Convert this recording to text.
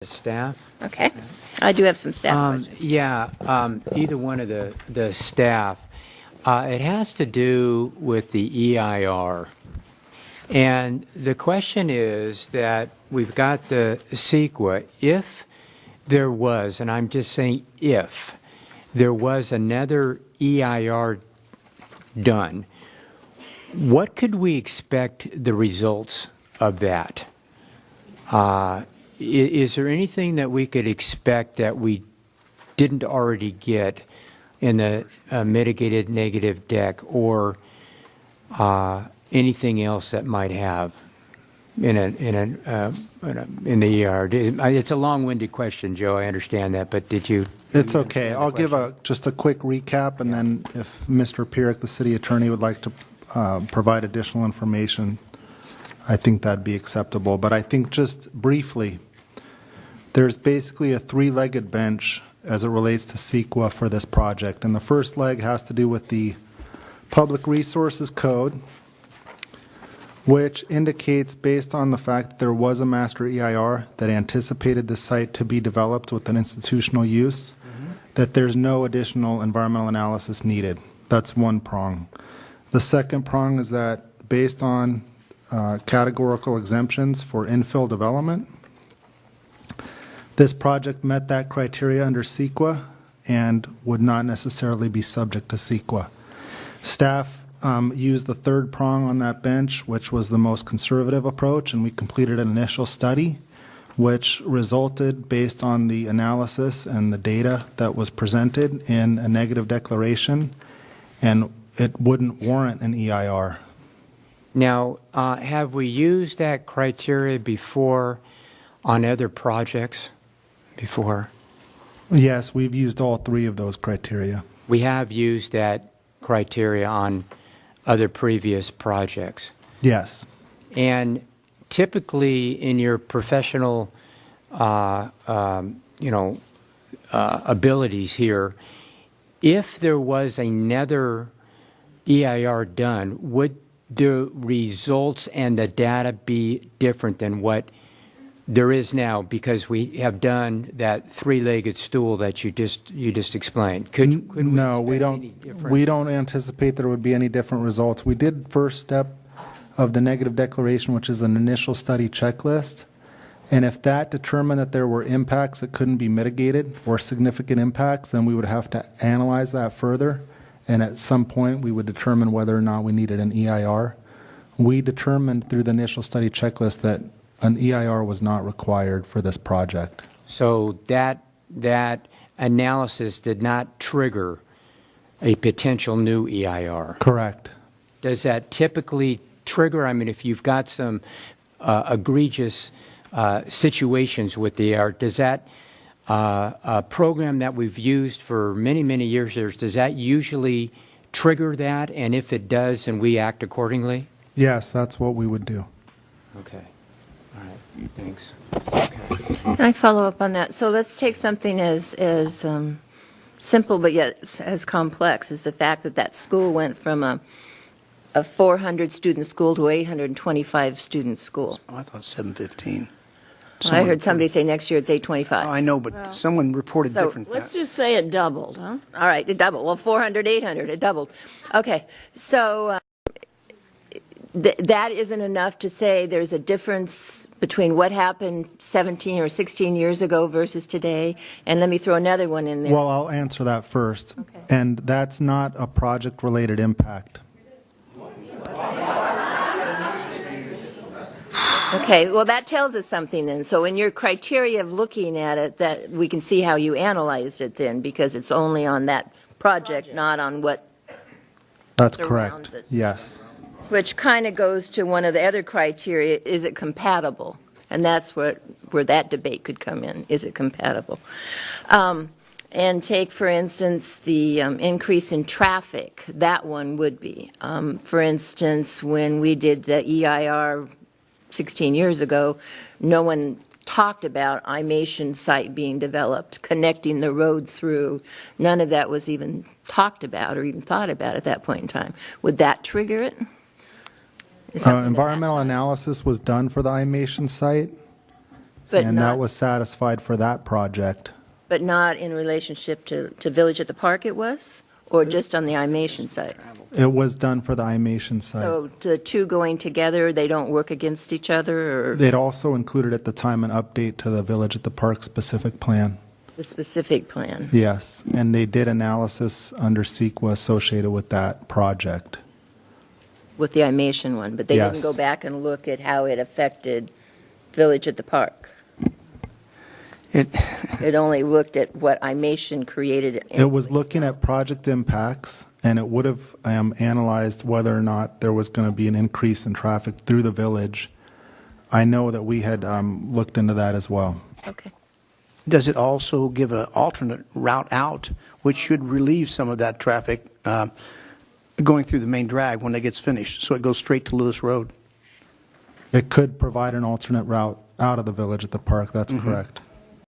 Staff? Okay. I do have some staff questions. Either one of the staff. It has to do with the EIR. And the question is that we've got the CEQA. If there was, and I'm just saying if, there was another EIR done, what could we expect the results of that? Is there anything that we could expect that we didn't already get in the mitigated negative deck, or anything else that might have in the ER? It's a long-winded question, Joe. I understand that, but did you? It's okay. I'll give just a quick recap, and then if Mr. Pierik, the city attorney, would like to provide additional information, I think that'd be acceptable. But I think just briefly, there's basically a three-legged bench as it relates to CEQA for this project. And the first leg has to do with the Public Resources Code, which indicates, based on the fact that there was a master EIR that anticipated the site to be developed with an institutional use, that there's no additional environmental analysis needed. That's one prong. The second prong is that based on categorical exemptions for infill development, this project met that criteria under CEQA and would not necessarily be subject to CEQA. Staff used the third prong on that bench, which was the most conservative approach, and we completed an initial study which resulted, based on the analysis and the data that was presented, in a negative declaration, and it wouldn't warrant an EIR. Now, have we used that criteria before on other projects before? Yes, we've used all three of those criteria. We have used that criteria on other previous projects. Yes. And typically in your professional abilities here, if there was another EIR done, would the results and the data be different than what there is now, because we have done that three-legged stool that you just explained? No, we don't anticipate there would be any different results. We did first step of the negative declaration, which is an initial study checklist, and if that determined that there were impacts that couldn't be mitigated or significant impacts, then we would have to analyze that further, and at some point we would determine whether or not we needed an EIR. We determined through the initial study checklist that an EIR was not required for this project. So that analysis did not trigger a potential new EIR? Correct. Does that typically trigger, I mean, if you've got some egregious situations with the EIR, does that program that we've used for many, many years, does that usually trigger that? And if it does, and we act accordingly? Yes, that's what we would do. Okay. All right. Thanks. Okay. Can I follow up on that? So let's take something as simple but yet as complex as the fact that that school went from a 400-student school to 825-student school. Oh, I thought 715. I heard somebody say next year it's 825. Oh, I know, but someone reported different. Let's just say it doubled, huh? All right, it doubled. Well, 400, 800, it doubled. Okay, so that isn't enough to say there's a difference between what happened 17 or 16 years ago versus today. And let me throw another one in there. Well, I'll answer that first. Okay. And that's not a project-related impact. Okay, well, that tells us something then. So in your criteria of looking at it, that we can see how you analyzed it then, because it's only on that project, not on what That's surrounds correct. it. Yes. Which kind of goes to one of the other criteria, is it compatible? And that's where that debate could come in. Is it compatible? And take, for instance, the increase in traffic. That one would be. For instance, when we did the EIR 16 years ago, no one talked about Imation site being developed, connecting the road through. None of that was even talked about or even thought about at that point in time. Would that trigger it? Environmental analysis was done for the Imation site, But And not- that was satisfied for that project. But not in relationship to Village at the Park it was? Or just on the Imation site? It was done for the Imation site. So the two going together, they don't work against each other, or They'd also included at the time an update to the Village at the Park specific plan. the specific plan? Yes, and they did analysis under CEQA associated with that project. With the Imation one, but they didn't Yes. go back and look at how it affected Village at the Park? It only looked at what Imation created. It was looking at project impacts, and it would have analyzed whether or not there was going to be an increase in traffic through the village. I know that we had looked into that as well. Okay. Does it also give an alternate route out, which should relieve some of that traffic going through the main drag when it gets finished, so it goes straight to Lewis Road? It could provide an alternate route out of the Village at the Park, that's correct.